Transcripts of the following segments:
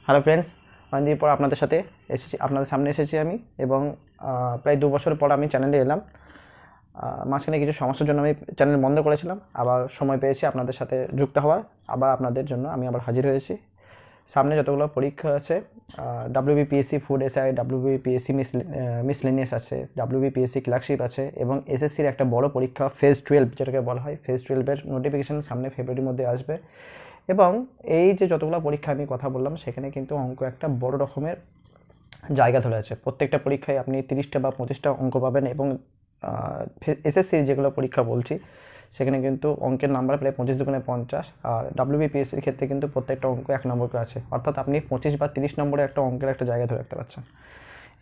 Hello friends, অনেকদিন পর আপনাদের সামনে এসেছি আমি এবং প্রায় 2 বছর পর আমি চ্যানেলে এলাম। মাঝখানে কিছু সমস্যার জন্য আমি চ্যানেল বন্ধ করেছিলাম, আবার সময় পেয়েছি আপনাদের সাথে যুক্ত হওয়ার। আবার আপনাদের জন্য আমি আবার হাজির হয়েছি। সামনে যতগুলো পরীক্ষা আছে, WBPSC food SI, WBPSC miscellaneous আছে, WBPSC ক্লার্কশিপ আছে এবং এসএসসির একটা বড় পরীক্ষা ফেজ 12 যেটাকে বলা হয়, ফেজ 12-এর নোটিফিকেশান সামনে ফেব্রুয়ারির মধ্যে আসবে। এবং এই যে যতগুলো পরীক্ষা আমি কথা বললাম, সেখানে কিন্তু অঙ্ক একটা বড় রকমের জায়গা ধরে আছে। প্রত্যেকটা পরীক্ষায় আপনি 30টা বা 25টা অঙ্ক পাবেন এবং এসএসসির যেগুলো পরীক্ষা বলছি সেখানে কিন্তু অঙ্কের নাম্বার প্রায় 25 দুগুণে 50, আর WBPSCর ক্ষেত্রে কিন্তু প্রত্যেকটা অঙ্ক 1 নম্বর করে আছে, অর্থাৎ আপনি 25 বা 30 নম্বরে একটা অঙ্কের একটা জায়গা ধরে রাখতে পারছেন।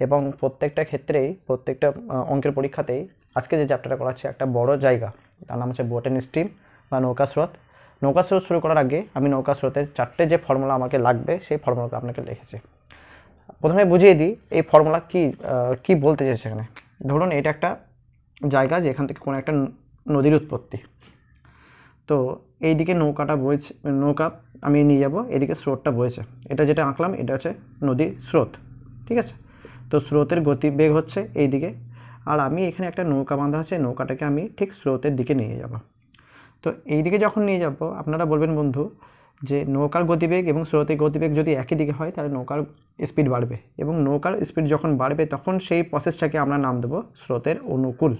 এবং প্রত্যেকটা ক্ষেত্রেই প্রত্যেকটা অঙ্কের পরীক্ষাতেই আজকে যে চ্যাপ্টারটা করাচ্ছে একটা বড় জায়গা, তার নাম হচ্ছে বোট অ্যান্ড স্ট্রিম বা নৌকা স্রোত। নৌকা স্রোত শুরু করার আগে আমি নৌকা স্রোতের 4টে যে ফর্মুলা আমাকে লাগবে সেই ফর্মুলাটা আপনাকে লিখেছি। প্রথমে বুঝিয়ে দিই এই ফর্মুলা কি বলতে চাইছে। সেখানে ধরুন এটা একটা জায়গা যেখান থেকে কোনো একটা নদীর উৎপত্তি। তো এই দিকে নৌকাটা বইছে, নৌকা আমি নিয়ে যাব, এদিকে স্রোতটা বইছে। এটা যেটা আঁকলাম এটা হচ্ছে নদীর স্রোত, ঠিক আছে। তো স্রোতের গতিবেগ হচ্ছে এই দিকে, আর আমি এখানে একটা নৌকা বাঁধা আছে, নৌকাটাকে আমি ঠিক স্রোতের দিকে নিয়ে যাব। তো এই দিকে যখন নিয়ে যাব, আপনারা বলবেন বন্ধু যে নৌকার গতিবেগ এবং স্রোতের গতিবেগ যদি একই দিকে হয় তাহলে নৌকার স্পিড বাড়বে, এবং নৌকার স্পিড যখন বাড়বে তখন সেই প্রসেসটাকে আমরা নাম দেবো স্রোতের অনুকূল।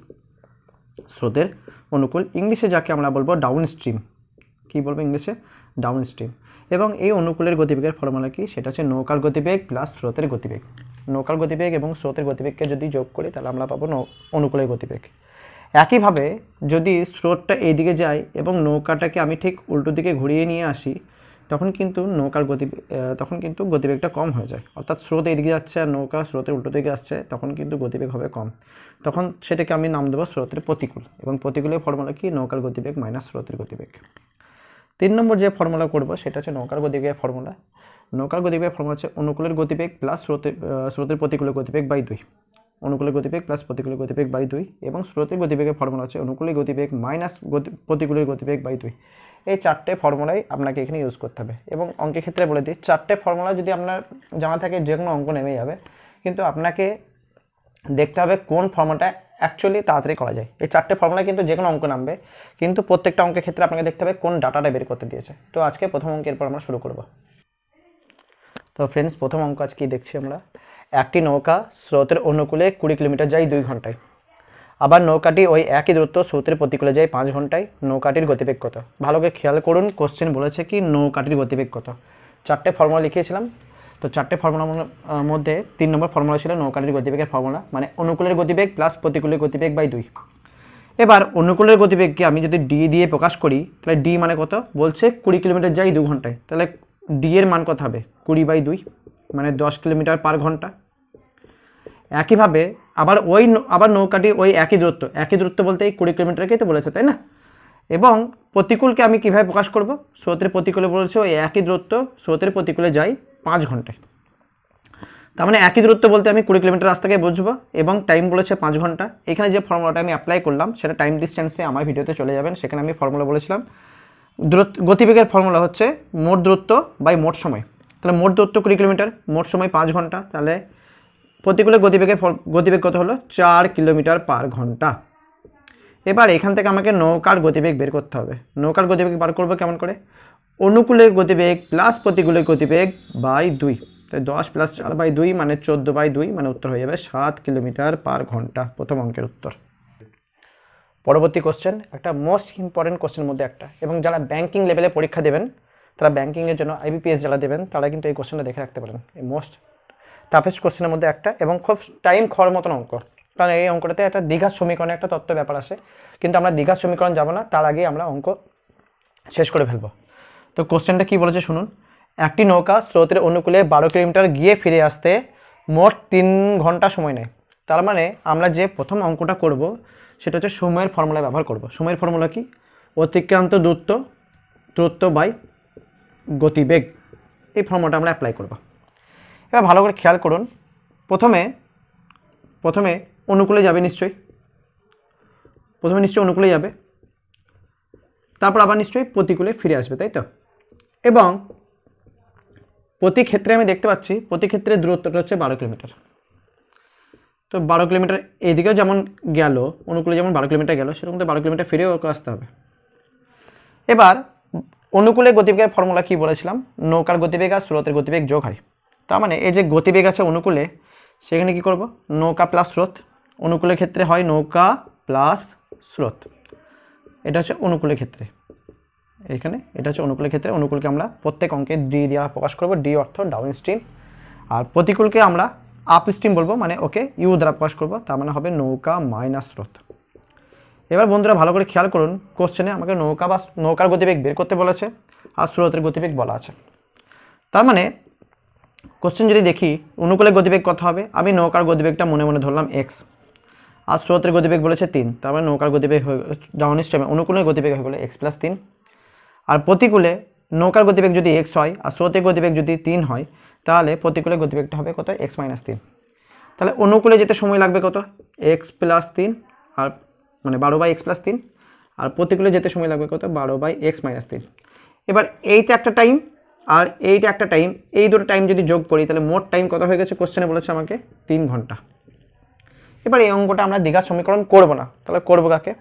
স্রোতের অনুকূল ইংলিশে যাকে আমরা বলবো ডাউন স্ট্রিম। কী বলবো ইংলিশে? Down stream. এবং এই অনুকূলের গতিবেগের ফর্মুলা কি? সেটা হচ্ছে নৌকার গতিবেগ প্লাস স্রোতের গতিবেগ। নৌকার গতিবেগ এবং স্রোতের গতিবেগকে যদি যোগ করি তাহলে আমরা পাবো অনুকূলের গতিবেগ। একইভাবে যদি স্রোতটা এই দিকে যায় এবং নৌকাটাকে আমি ঠিক উল্টো দিকে ঘুরিয়ে নিয়ে আসি, তখন কিন্তু গতিবেগটা কম হয়ে যায়। অর্থাৎ স্রোত এইদিকে যাচ্ছে আর নৌকা স্রোতের উল্টো দিকে আসছে, তখন কিন্তু গতিবেগ হবে কম। তখন সেটাকে আমি নাম দেবো স্রোতের প্রতিকূল। এবং প্রতিকূলের ফর্মুলা কি? নৌকার গতিবেগ মাইনাস স্রোতের গতিবেগ। 3 নম্বর যে ফর্মুলা করব সেটা হচ্ছে নৌকার গতিবেগের ফর্মুলা। নৌকার গতিবেগের ফর্মুলা হচ্ছে অনুকূলের গতিবেগ প্লাস স্রোতের প্রতিকূলের গতিবেগ বাই 2। অনুকূলের গতিবেগ প্লাস প্রতিকূলের গতিবেগ বাই 2 এবং স্রোতের গতিবেগের ফর্মুলা হচ্ছে অনুকূলের গতিবেগ মাইনাস প্রতিকূলের গতিবেগ বাই 2। এই 4টে ফর্মুলাই আপনাকে এখানে ইউজ করতে হবে। এবং অঙ্কের ক্ষেত্রে বলে দিই, 4টে ফর্মুলা যদি আপনার জানা থাকে যে কোনো অঙ্ক নেমে যাবে, কিন্তু আপনাকে দেখতে হবে কোন ফর্মুলাটা অ্যাকচুয়ালি তাড়াতাড়ি করা যায়। এই 4টে ফর্মুলা কিন্তু যে কোনো অঙ্ক নামবে, কিন্তু প্রত্যেকটা অঙ্কের ক্ষেত্রে আপনাকে দেখতে হবে কোন ডাটাটা বের করতে দিয়েছে। তো আজকে প্রথম অঙ্কের পর আমরা শুরু করব। তো ফ্রেন্ডস, প্রথম অঙ্ক আজকে দেখছি আমরা। একটি নৌকা স্রোতের অনুকূলে 20 কিলোমিটার যায় 2 ঘন্টায়। আবার নৌকাটি ওই একই দূরত্ব স্রোতের প্রতিকূলে যায় 5 ঘন্টায়। নৌকাটির গতিবেগ কত? ভালো করে খেয়াল করুন, কোশ্চেন বলেছে কি নৌকাটির গতিবেগ কত। 4টে ফর্মুলা লিখিয়েছিলাম। তো 4টে ফর্মুলার মধ্যে 3 নম্বর ফর্মুলা ছিল নৌকাটির গতিবেগের ফর্মুলা, মানে অনুকূলের গতিবেগ প্লাস প্রতিকূলের গতিবেগ বাই 2। এবার অনুকূলের গতিবেগকে আমি যদি ডি দিয়ে প্রকাশ করি, তাহলে ডি মানে কত? বলছে 20 কিলোমিটার যাই 2 ঘন্টায়, তাহলে ডি এর মান কত হবে? 20/2 মানে 10 কিলোমিটার পার ঘন্টা। একইভাবে আবার নৌকাটি ওই একই দূরত্ব বলতে এই 20 কিলোমিটারকেই তো বলেছে, তাই না? এবং প্রতিকূলকে আমি কীভাবে প্রকাশ করব? স্রোতের প্রতিকূলে বলেছে ওই একই দূরত্ব স্রোতের প্রতিকূলে যাই 5 ঘন্টায়। তার মানে একই দূরত্ব বলতে আমি 20 কিলোমিটার রাস্তাকে বুঝবো, এবং টাইম বলেছে 5 ঘন্টা। এখানে যে ফর্মুলাটা আমি অ্যাপ্লাই করলাম সেটা টাইম ডিস্টেন্সে আমার ভিডিওতে চলে যাবেন, সেখানে আমি ফর্মুলা বলেছিলাম। গতিবেগের ফর্মুলা হচ্ছে মোট দূরত্ব বাই মোট সময়। তাহলে মোট দূরত্ব 20 কিলোমিটার, মোট সময় 5 ঘন্টা, তাহলে প্রতিকূলে গতিবেগ কত হলো? 4 কিলোমিটার পার ঘন্টা। এবার এখান থেকে আমাকে নৌকার গতিবেগ বের করতে হবে। নৌকার গতিবেগ বার করবো কেমন করে? অনুকূলের গতিবেগ প্লাস প্রতিকূলের গতিবেগ বাই 2। তাই 10 + 4/2 মানে 14/2, মানে উত্তর হয়ে যাবে 7 কিলোমিটার পার ঘন্টা। প্রথম অঙ্কের উত্তর। পরবর্তী কোশ্চেন, একটা মোস্ট ইম্পর্টেন্ট কোশ্চেনের মধ্যে একটা, এবং যারা ব্যাংকিং লেভেলে পরীক্ষা দেবেন, তারা ব্যাংকিংয়ের জন্য IBPS যারা দেবেন তারা কিন্তু এই কোশ্চেনটা দেখে রাখতে পারেন। এই মোস্ট টাফেস্ট কোশ্চেনের মধ্যে একটা, এবং খুব টাইম খাওয়ার মতন অঙ্ক। কারণ এই অঙ্কটাতে একটা দ্বিঘাত সমীকরণে একটা তত্ত্ব ব্যাপার আসে, কিন্তু আমরা দ্বিঘাত সমীকরণ যাব না, তার আগেই আমরা অঙ্ক শেষ করে ফেলবো। তো কোশ্চেনটা কি বলেছে শুনুন। একটি নৌকা স্রোতের অনুকূলে 12 কিলোমিটার গিয়ে ফিরে আসতে মোট 3 ঘন্টা সময় নেয়। তার মানে আমরা যে প্রথম অঙ্কটা করব সেটা হচ্ছে সময়ের ফর্মুলা ব্যবহার করব। সময়ের ফর্মুলা কি? অতিক্রান্ত দূরত্ব বাই গতিবেগ। এই ফর্মুলাটা আমরা অ্যাপ্লাই করব। এবার ভালো করে খেয়াল করুন, প্রথমে অনুকূলে যাবে নিশ্চয়ই, অনুকূলে যাবে, তারপর আবার নিশ্চয়ই প্রতিকূলে ফিরে আসবে, তাই তো? এবং প্রতি ক্ষেত্রে আমি দেখতে পাচ্ছি প্রতি ক্ষেত্রে দূরত্বটা হচ্ছে 12 কিলোমিটার। তো 12 কিলোমিটার এইদিকেও যেমন গেল, অনুকূলে যেমন 12 কিলোমিটার গেল, সেরকম তো 12 কিলোমিটার ফিরেও ওকে আসতে হবে। এবার অনুকূলে গতিবেগের ফর্মুলা কি বলেছিলাম, নৌকার গতিবেগ আর স্রোতের গতিবেগ যোগ হয়। তার মানে এই যে গতিবেগ আছে অনুকূলে, সেখানে কি করব, নৌকা প্লাস স্রোত। অনুকূলের ক্ষেত্রে হয় নৌকা প্লাস স্রোত, এটা হচ্ছে অনুকূলের ক্ষেত্রে। এখানে এটা হচ্ছে অনুকূলের ক্ষেত্রে, অনুকূলকে আমরা প্রত্যেক অঙ্কে ডি দিয়ে প্রকাশ করব, ডি অর্থ ডাউন স্ট্রিম। আর প্রতিকূলকে আমরা আপ স্ট্রিম বলবো, মানে ওকে ইউ দ্বারা প্রকাশ করবো, তার মানে হবে নৌকা মাইনাস স্রোত। এবার বন্ধুরা ভালো করে খেয়াল করুন, কোশ্চেনে আমাকে নৌকার গতিবেগ বের করতে বলেছে আর স্রোতের গতিবেগ বলা আছে। তার মানে কোশ্চেন যদি দেখি অনুকূলের গতিবেগ কত হবে, আমি নৌকার গতিবেগটা মনে মনে ধরলাম এক্স, আর স্রোতের গতিবেগ বলেছে 3, তার মানে নৌকার গতিবেগ হয়ে ডাউন স্ট্রিমে অনুকূলের গতিবেগ হয়ে গেলো এক্স প্লাস 3। আর প্রতিকূলে নৌকার গতিবেগ যদি এক্স হয় আর স্রোতের গতিবেগ যদি 3 হয়, তাহলে প্রতিকূলের গতিবেগটা হবে কত, এক্স মাইনাস 3। তাহলে অনুকূলে যেতে সময় লাগবে কত, এক্স প্লাস 3, আর মানে 12/x প্লাস 3, আর প্রতিকূলে যেতে সময় লাগবে কত, 12/x মাইনাস 3। এবার এইটা একটা টাইম আর এইটা একটা টাইম, এই দুটো টাইম যদি যোগ করি তাহলে মোট টাইম কত হয়ে গেছে, কোশ্চেনে বলেছে আমাকে 3 ঘন্টা। এবার এই অঙ্কটা আমরা দ্বিঘাত সমীকরণ করব না, তাহলে করবো কাকে,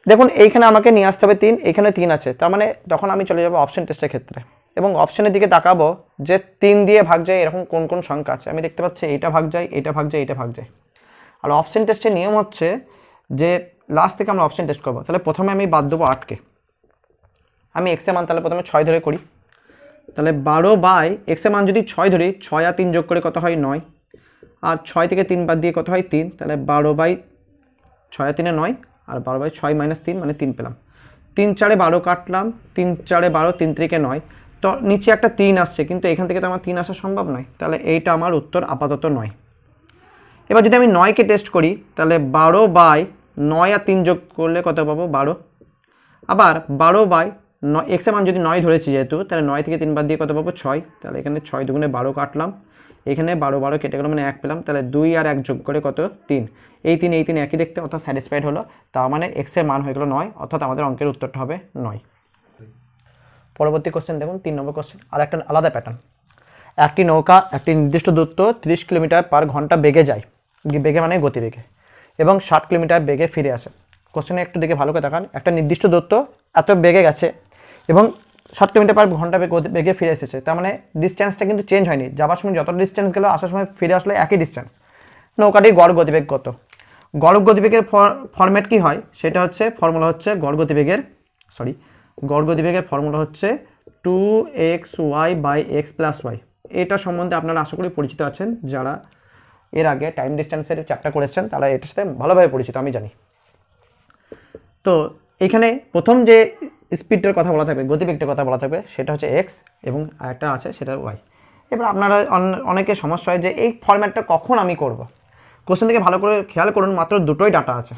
দেখুন এইখানে আমাকে নিয়ে আসতে হবে 3, এখানে 3 আছে, তার মানে তখন আমি চলে যাবো অপশন টেস্টের ক্ষেত্রে এবং অপশনের দিকে তাকাবো যে 3 দিয়ে ভাগ যায় এরকম কোন কোন সংখ্যা আছে। আমি দেখতে পাচ্ছি এইটা ভাগ যায়, এইটা ভাগ যায়, এইটা ভাগ যায়। আর অপশন টেস্টের নিয়ম হচ্ছে যে লাস্ট থেকে আমরা অপশন টেস্ট করবো। তাহলে প্রথমে আমি বাদ দেবো 8কে, আমি এক্সের মান তাহলে প্রথমে 6 ধরে করি। তাহলে 12/x এর মান যদি 6 ধরি, 6 আর 3 যোগ করে কত হয় 9, আর 6 থেকে 3 বাদ দিয়ে কত হয় 3, তাহলে 12/6 আর 3 9, আর 12/6 মাইনাস 3 মানে 3 পেলাম। 3 4 12 কাটলাম, 3 4 12, 3 3 9, তো নিচে একটা 3 আসছে, কিন্তু এখান থেকে তো আমার 3 আসা সম্ভব নয়, তাহলে এইটা আমার উত্তর আপাতত 9। এবার যদি আমি 9কে টেস্ট করি, তাহলে 12/9 আর 3 যোগ করলে কত পাবো, 12। আবার 12/9 এক্সের মান যদি 9 ধরেছি যেহেতু, তাহলে 9 থেকে 3 বাদ দিয়ে কত পাবো, 6। তাহলে এখানে 6 দুগুণে 12 কাটলাম, এখানে 12 12 কেটে গেল, মানে 1 পেলাম। তাহলে 2 আর 1 যোগ করে কত, 3। এই 3 একই দেখতে, অর্থাৎ স্যাটিসফাইড হলো। তার মানে এক্সের মান হয়ে গেল 9, অর্থাৎ আমাদের অঙ্কের উত্তরটা হবে 9। পরবর্তী কোশ্চেন দেখুন, 3 নম্বর কোশ্চেন, আর একটা আলাদা প্যাটার্ন। একটি নৌকা একটি নির্দিষ্ট দূরত্ব 30 কিলোমিটার পার ঘন্টা বেগে যায়, বেগে মানে গতিবেগে, এবং 60 কিলোমিটার বেগে ফিরে আসে। কোশ্চেনে একটু দেখে ভালো করে দেখান, একটা নির্দিষ্ট দূরত্ব এত বেগে গেছে এবং 60 কিলোমিটার পার ঘন্টা বেগে ফিরে এসেছে, তার মানে ডিস্টেন্সটা কিন্তু চেঞ্জ হয়নি, যাবার সময় যত ডিস্টেন্স গেল আসার সময় ফিরে আসলে একই ডিস্টেন্স। নৌকাটির গড় গতিবেগ কত, গড় গতিবেগের ফরম্যাট কি হয়, সেটা হচ্ছে ফর্মুলা হচ্ছে গড় গতিবেগের ফর্মুলা হচ্ছে 2xy/x + y। এটা সম্বন্ধে আপনারা আশা করি পরিচিত আছেন, যারা এর আগে টাইম ডিস্টেন্সের চ্যাপ্টার করেছেন তারা এটার সাথে ভালোভাবে পরিচিত, আমি জানি। তো এখানে প্রথম যে স্পিডটার কথা বলা থাকবে, গতিবেগটার কথা বলা থাকবে, সেটা হচ্ছে এক্স এবং আরেকটা আছে সেটা ওয়াই। এবার আপনারা অনেকে সমস্যা হয় যে এই ফরম্যাটটা কখন আমি করব। কোশ্চেন থেকে ভালো করে খেয়াল করুন, মাত্র দুটোই ডাটা আছে,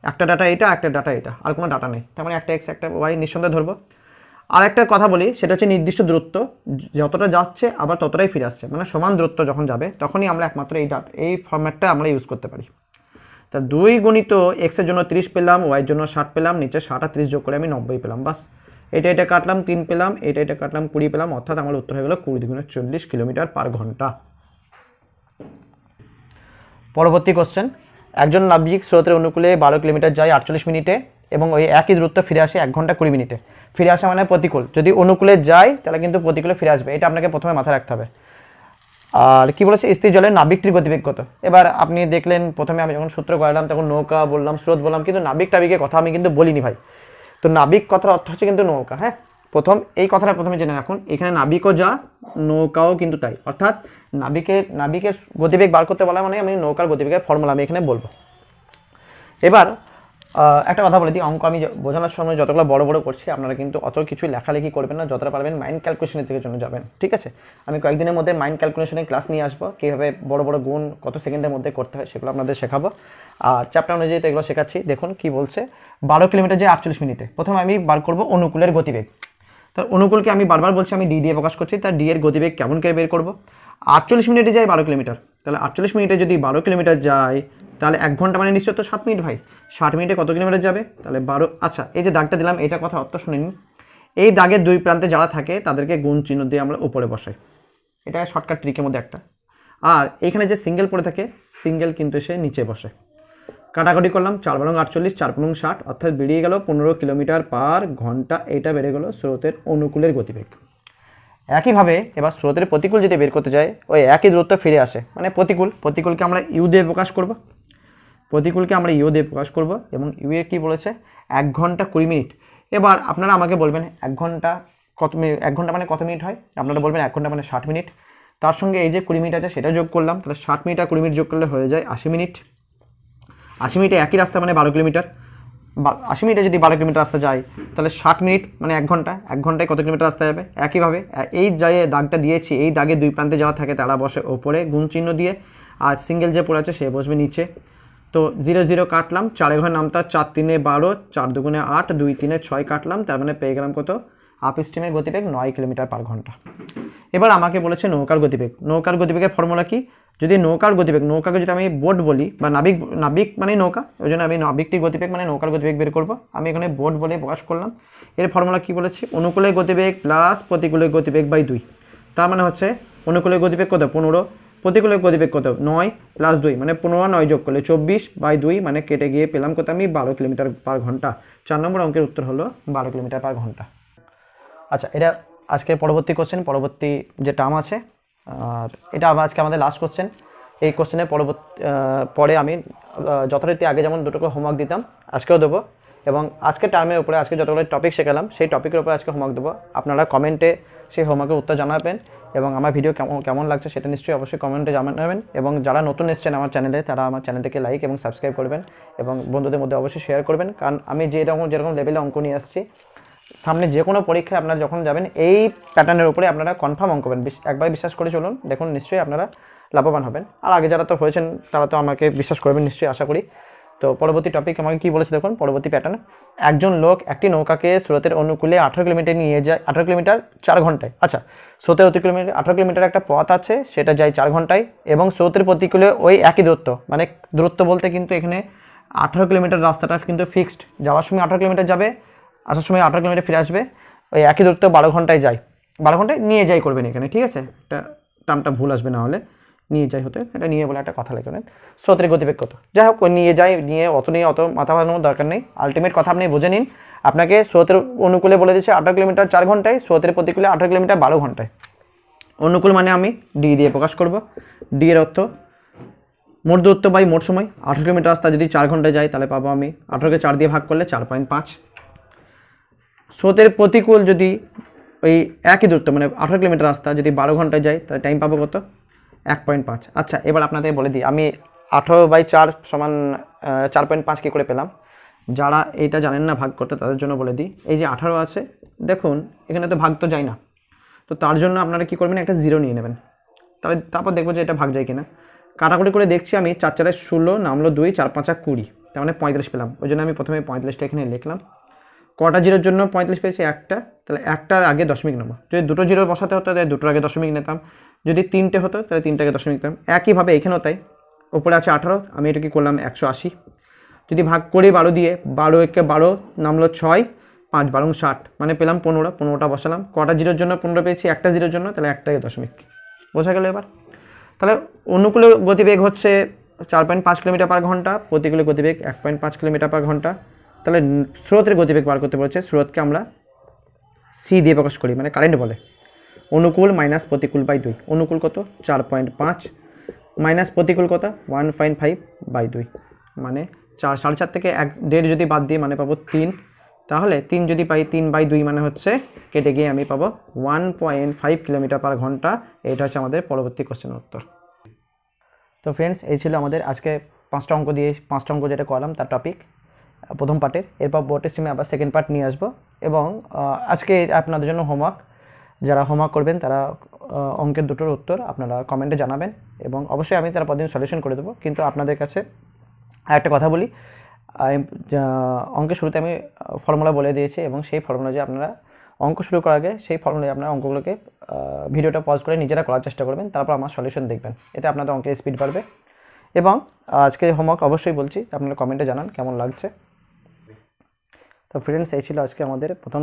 একটা ডাটা এটা, একটা ডাটা এটা, আর কোনো ডাটা নেই। তার মানে একটা এক্স একটা ওয়াই নিঃসন্দেহে ধরবো। আর একটা কথা বলি, সেটা হচ্ছে নির্দিষ্ট দূরত্ব যতটা যাচ্ছে আবার ততটাই ফিরে আসছে, মানে সমান দূরত্ব যখন যাবে তখনই আমরা একমাত্র এই ফরম্যাটটা আমরা ইউজ করতে পারি। তা 2 গুণিত এক্সের জন্য 30 পেলাম, ওয়াইয়ের জন্য 60 পেলাম, নিচে 60 আর 30 যোগ করে আমি 90 পেলাম, বাস। এটা কাটলাম 3 পেলাম, এটা কাটলাম 20 পেলাম, অর্থাৎ আমার উত্তর হয়ে গেল 20 × 40 কিলোমিটার পার ঘন্টা। পরবর্তী কোশ্চেন, একজন নাবিক স্রোতের অনুকূলে 12 কিলোমিটার যায় 48 মিনিটে এবং ওই একই দূরত্ব ফিরে আসে 1 ঘন্টা 20 মিনিটে। ফিরে আসা মানে প্রতিকূল, যদি অনুকূলে যায় তাহলে কিন্তু প্রতিকূলে ফিরে আসবে, এটা আপনাকে প্রথমে মাথায় রাখতে হবে। আর কি বলেছে, স্থির জলে নাবিকটির গতিবেগ কত। এবার আপনি দেখলেন প্রথমে আমি যখন সূত্র করালাম তখন নৌকা বললাম, স্রোত বললাম, কিন্তু নাবিক টাবিকের কথা আমি কিন্তু বলিনি ভাই। তো নাবিক কথার অর্থ হচ্ছে কিন্তু নৌকা, হ্যাঁ, প্রথম এই কথাটা প্রথমে জেনে রাখুন। এখানে নাবিকও যা, নৌকাও কিন্তু তাই, অর্থাৎ নাবিকের গতিবেগ বার করতে বলা মানে আমি নৌকার গতিবেগের ফর্মুলা আমি এখানে বলবো। এবার একটা কথা বলে দিই, অঙ্ক আমি বোঝানোর সময় যতগুলো বড় বড় করছি, আপনারা কিন্তু অত কিছু লেখালেখি করবেন না, যতটা পারবেন মাইন্ড ক্যালকুলেশনের দিকে জন্য যাবেন, ঠিক আছে। আমি কয়েকদিনের মধ্যে মাইন্ড ক্যালকুলেশনের ক্লাস নিয়ে আসবো, কীভাবে বড় বড় গুণ কত সেকেন্ডের মধ্যে করতে হয় সেগুলো আপনাদের শেখাবো। আর চ্যাপ্টার অনুযায়ী তো এগুলো শেখাচ্ছি। দেখুন কি বলছে, 12 কিলোমিটার যায় 48 মিনিটে। প্রথমে আমি বার করবো অনুকূলের গতিবেগ। তার অনুকূলকে আমি বারবার বলছি আমি ডি দিয়ে প্রকাশ করছি, তার ডি এর গতিবেগ কেমন করে বের করবো। 48 মিনিটে যায় 12 কিলোমিটার, তাহলে 48 মিনিটে যদি 12 কিলোমিটার যায় তাহলে 1 ঘন্টা মানে নিশ্চয় তো 7 মিনিট ভাই। 60 মিনিটে কত কিলোমিটার যাবে, তাহলে 12। আচ্ছা, এই যে দাগটা দিলাম, এটা কথা অর্থ শুনে নিন। এই দাগের দুই প্রান্তে যারা থাকে তাদেরকে গুণ চিহ্ন দিয়ে আমরা উপরে বসাই। এটা শর্টকাট ট্রিকের মধ্যে একটা। আর এখানে যে সিঙ্গেল পড়ে থাকে সিঙ্গেল কিন্তু এসে নিচে বসে। কাটাকাটি করলাম, 4 বারং 48, 4 পূর্ণ 60, অর্থাৎ বেরিয়ে গেল 15 কিলোমিটার পার ঘন্টা। এইটা বেড়ে গেল স্রোতের অনুকূলের গতিবেগ। একইভাবে এবার স্রোতের প্রতিকূল যদি বের করতে যায় ওই একই দূরত্ব ফিরে আসে, মানে প্রতিকূলকে আমরা ইউ দিয়ে প্রকাশ করব। এবং ইউ এ কী বলেছে 1 ঘন্টা 20 মিনিট। এবার আপনারা আমাকে বলবেন 1 ঘন্টা কত মিনিট, 1 ঘন্টা মানে কত মিনিট হয়? আপনারা বলবেন 1 ঘন্টা মানে 60 মিনিট। তার সঙ্গে এই যে 20 মিনিট আছে সেটা যোগ করলাম, তাহলে 60 মিনিট আর 20 মিনিট যোগ করলে হয়ে যায় 80 মিনিট। 80 মিনিটে একই রাস্তা মানে 12 কিলোমিটার। 80 মিনিটে যদি 12 কিলোমিটার রাস্তা যায় তাহলে 60 মিনিট মানে 1 ঘন্টা। 1 ঘন্টায় কত কিলোমিটার রাস্তা যাবে? একইভাবে এই যে দাগটা দিয়েছি এই দাগের দুই প্রান্তে যারা থাকে তারা বসে ওপরে গুণ চিহ্ন দিয়ে, আর সিঙ্গেল যে পড়ে আছে সে বসবে নিচে। তো 0 0 কাটলাম, 4 ঘর নামতা, 4 3 12, 4 2 8, 2 3 6 কাটলাম, তার মানে পেয়ে গেলাম কত? আপ স্ট্রিমের গতিবেগ 9 কিলোমিটার পার ঘন্টা। এবার আমাকে বলেছে নৌকার গতিবেগ। নৌকার গতিবেগের ফর্মুলা কি? যদি নৌকার গতিবেগ, নৌকাকে যদি আমি বোট বলি বা নাবিক মানে নৌকা, ওই জন্য আমি নাবিকটির গতিবেগ মানে নৌকার গতিবেগ বের করব। আমি এখানে বোট বলে প্রকাশ করলাম। এর ফর্মুলা কি বলেছি? অনুকূলের গতিবেগ প্লাস প্রতিকূলের গতিবেগ বাই 2। তার মানে হচ্ছে অনুকূলের গতিবেগ কত? 15, প্রতিকূলের গতিবেগ কত? 9 প্লাস 2 মানে 15 আর 9 যোগ করলে 24 বাই 2 মানে কেটে গিয়ে পেলাম কত? আমি 12 কিলোমিটার পার ঘন্টা। 4 নম্বর অঙ্কের উত্তর হলো 12 কিলোমিটার পার ঘন্টা। আচ্ছা, এটা আজকে পরবর্তী কোশ্চেন, পরবর্তী যে টার্ম আছে, আর এটা আজকে আমাদের লাস্ট কোশ্চেন। এই কোশ্চেনের পরে আমি যথারীতি আগে যেমন দুটো করে হোমওয়ার্ক দিতাম আজকেও দেবো, এবং আজকের টার্মের উপরে আজকে যতগুলো টপিক শেখালাম সেই টপিকের উপরে আজকে হোমওয়ার্ক দেবো। আপনারা কমেন্টে সেই হোমওয়ার্কের উত্তর জানাবেন, এবং আমার ভিডিও কেমন লাগছে সেটা নিশ্চয়ই অবশ্যই কমেন্টে জানাবেন। এবং যারা নতুন এসেছেন আমার চ্যানেলে তারা আমার চ্যানেলটিকে লাইক এবং সাবস্ক্রাইব করবেন, এবং বন্ধুদের মধ্যে অবশ্যই শেয়ার করবেন। কারণ আমি যেরকম লেভেলে অঙ্ক নিয়ে আসছি, সামনে যে কোনো পরীক্ষায় আপনারা যখন যাবেন এই প্যাটার্নের উপরে আপনারা কনফার্ম অঙ্ক পাবেন। একবার বিশ্বাস করে চলুন, দেখুন নিশ্চয়ই আপনারা লাভবান হবেন। আর আগে যারা তো হয়েছেন তারা তো আমাকে বিশ্বাস করবেন নিশ্চয়ই, আশা করি। তো পরবর্তী টপিক আমাকে কী বলেছে দেখুন, পরবর্তী প্যাটার্ন। একজন লোক একটি নৌকাকে স্রোতের অনুকূলে 18 কিলোমিটার নিয়ে যায়, 18 কিলোমিটার 4 ঘন্টায়। আচ্ছা, স্রোতের 18 কিলোমিটার একটা পথ আছে, সেটা যায় 4 ঘন্টায়, এবং স্রোতের প্রতিকূলে ওই একই দূরত্ব, মানে দূরত্ব বলতে কিন্তু এখানে 18 কিলোমিটার রাস্তাটা কিন্তু ফিক্সড। যাওয়ার সময় 18 কিলোমিটার যাবে, আসার সময় 18 কিলোমিটার ফিরে আসবে। ওই একই দূরত্ব 12 ঘন্টায় যায়, 12 ঘন্টায় নিয়ে যাই করবেন এখানে, ঠিক আছে? এটা টার্মটা ভুল আসবে না হলে, নিয়ে যাই হতে, এটা নিয়ে বলে একটা কথা লিখবেন। স্রোতের গতিবেগ কত? যাই হোক, নিয়ে অত মাথা ভাঙানোর দরকার নেই। আলটিমেট কথা আপনি বুঝে নিন, আপনাকে স্রোতের অনুকূলে বলে দিচ্ছে 18 কিলোমিটার 4 ঘন্টায়, স্রোতের প্রতিকূলে 18 কিলোমিটার 12 ঘন্টায়। অনুকূল মানে আমি ডি দিয়ে প্রকাশ করব। ডি এর অর্থ মোট দূরত্ব বাই মোট সময়। 18 কিলোমিটার রাস্তা যদি 4 ঘন্টায় যায় তাহলে পাবো আমি 18কে 4 দিয়ে ভাগ করলে 4.5। স্রোতের প্রতিকূল যদি ওই একই দূরত্ব মানে 18 কিলোমিটার রাস্তা যদি 12 ঘন্টায় যায় তাহলে টাইম পাবো কত? 1.5। আচ্ছা, এবার আপনাদের বলে দিই আমি 18/4 সমান 4.5 কী করে পেলাম। যারা এইটা জানেন না ভাগ করতে তাদের জন্য বলে দিই। এই যে 18 আছে, দেখুন এখানে তো ভাগ তো যায় না, তো তার জন্য আপনারা কী করবেন, একটা 0 নিয়ে নেবেন। তারপর দেখবো যে এটা ভাগ যায় কিনা। কাটাকুটি করে দেখছি আমি, 4 4 16 নামলো 2, 4 5 20, তার মানে 35 পেলাম। ওই জন্য আমি প্রথমে 45টা এখানে লিখলাম। কটা জিরোর জন্য 45 পেয়েছি? একটা, তাহলে একটার আগে দশমিক নেবো। যদি দুটো জিরো বসাতে হতো তাহলে দুটোর আগে দশমিক নিতাম, যদি 3টে হতো তাহলে 3টার আগে দশমিক নিতাম। একইভাবে এখানেও তাই, ওপরে আছে 18, আমি এটা কি করলাম 180। যদি ভাগ করি 12 দিয়ে, 12 একে 12 নামলো 6, 5 12 60, মানে পেলাম 15। 15টা বসালাম। কটা জিরোর জন্য 15 পেয়েছি? একটা জিরোর জন্য, তাহলে একটার আগে দশমিক। বোঝা গেল এবার? তাহলে অনুকূলে গতিবেগ হচ্ছে 4.5 কিলোমিটার পার ঘন্টা, প্রতিকূলে গতিবেগ 1.5 কিলোমিটার পার ঘন্টা। তাহলে স্রোতের গতিবেগ বার করতে বলেছে। স্রোতকে আমরা সি দিয়ে প্রকাশ করি, মানে কারেন্ট বলে। অনুকূল মাইনাস প্রতিকূল বাই 2। অনুকূল কত? 4.5 মাইনাস প্রতিকূল কত? 1.5/2, মানে 4 4.5 থেকে 1.5 যদি বাদ দিই মানে পাবো 3। তাহলে 3 যদি পাই 3/2 মানে হচ্ছে কেটে গিয়ে আমি পাবো 1.5 কিলোমিটার পার ঘন্টা। এটা হচ্ছে আমাদের পরবর্তী কোশ্চেনের উত্তর। তো ফ্রেন্ডস, এই ছিল আমাদের আজকে 5টা অঙ্ক যেটা করলাম তার টপিক প্রথম পার্টের। এরপর বোর্ডের স্ট্রিমে আবার সেকেন্ড পার্ট নিয়ে আসবো। এবং আজকে আপনাদের জন্য হোমওয়ার্ক, যারা হোমওয়ার্ক করবেন তারা অঙ্কের দুটোর উত্তর আপনারা কমেন্টে জানাবেন, এবং অবশ্যই আমি তার পরদিন সলিউশন করে দেবো। কিন্তু আপনাদের কাছে আরেকটা কথা বলি, অঙ্কের শুরুতে আমি ফর্মুলা বলে দিয়েছি, এবং সেই ফর্মুলা যে আপনারা অঙ্ক শুরু করার আগে সেই ফর্মুলায় আপনারা অঙ্কগুলোকে ভিডিওটা পজ করে নিজেরা করার চেষ্টা করবেন, তারপর আমার সলিউশন দেখবেন। এতে আপনাদের অঙ্কের স্পিড বাড়বে। এবং আজকে হোমওয়ার্ক অবশ্যই বলছি আপনারা কমেন্টে জানান কেমন লাগছে। তো ফ্রেন্ডস, এই ছিল আজকে আমাদের প্রথম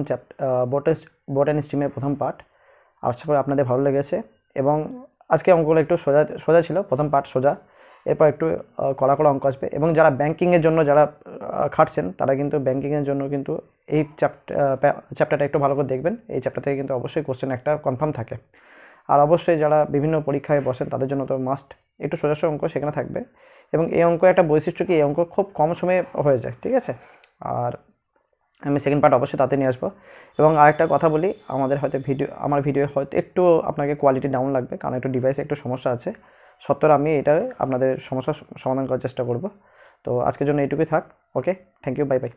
বোট অ্যান্ড স্ট্রিমের প্রথম পার্ট। আশা করি আপনাদের ভালো লেগেছে। এবং আজকে অঙ্কগুলো একটু সোজা সোজা ছিল, প্রথম পার্ট সোজা, এরপর একটু কড়া কড়া অঙ্ক আসবে। এবং যারা ব্যাঙ্কিংয়ের জন্য যারা খাটছেন, তারা কিন্তু ব্যাঙ্কিংয়ের জন্য কিন্তু এই চ্যাপ্টারটা একটু ভালো করে দেখবেন। এই চ্যাপ্টার থেকে কিন্তু অবশ্যই কোশ্চেন একটা কনফার্ম থাকে। আর অবশ্যই যারা বিভিন্ন পরীক্ষায় বসেন, তাদের জন্য তো মাস্ট একটু সোজা সোজা অঙ্ক সেখানে থাকবে। এবং এই অঙ্ক একটা বৈশিষ্ট্য কি, এই অঙ্ক খুব কম সময়ে হয়ে যায়, ঠিক আছে। আর আমি সেকেন্ড পার্ট অবশ্যই তাতে নিয়ে আসবো। এবং আরেকটা কথা বলি, আমার ভিডিও হয়তো একটু আপনাকে কোয়ালিটি ডাউন লাগবে, কারণ একটু ডিভাইসে একটু সমস্যা আছে। সত্ত্বেও আমি এটা আপনাদের সমস্যার সমাধান করার চেষ্টা করব। তো আজকের জন্য এইটুকুই থাক। ওকে, থ্যাংক ইউ, বাই বাই।